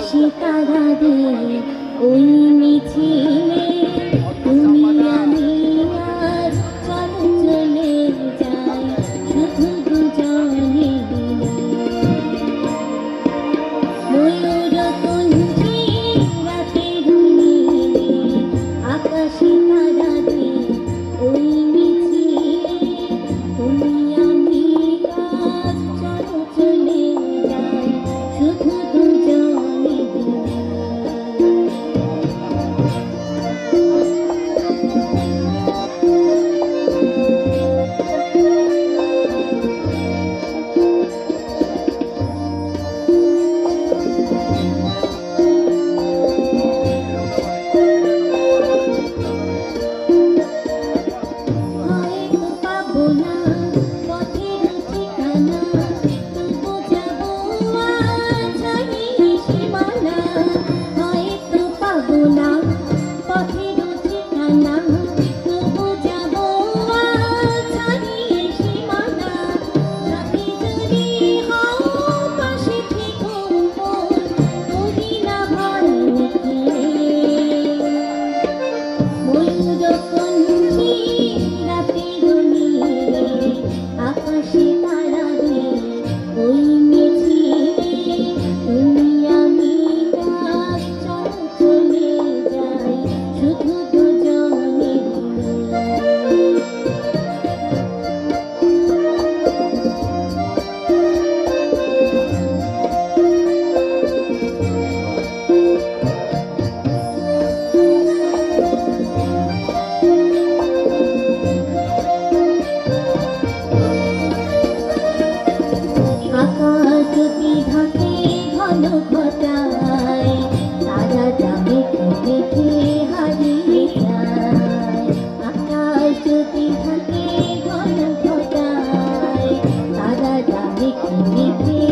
আকাশে তারা দিয়ে ওই মিছিলে তুমি আমি আর চলো চলে যাই শুধু দুজনে ময়ূর কণ্ঠে রাতের নীলে আকাশে তারা দিয়ে ওই মিছিলে তুমি আমি আজ চলো চলে যাই শুধু দুজনে হয়তো পাবো না পথের ঠিকানা তবু যাবো আজ হারিয়ে সীমানা হয়তো পাবো না পথের ঠিকানা তবু যাবো আজ হারিয়ে সীমানা সাথে যদি হও পাশে থেকো করি না ভয় ময়ূর কণ্ঠে রাতের নীলে আকাশে তারা দিয়ে ওই মিছিলে তুমি আমি আজ চলো চলে যাই শুধু দুজনে আকাশ যদি ঢাকে ঘন ঘটায় তারা যাবে দেখে হারিয়ে যায় আকাশ যদি ঢাকে ঘন ঘটায় তারা যাবে দেখে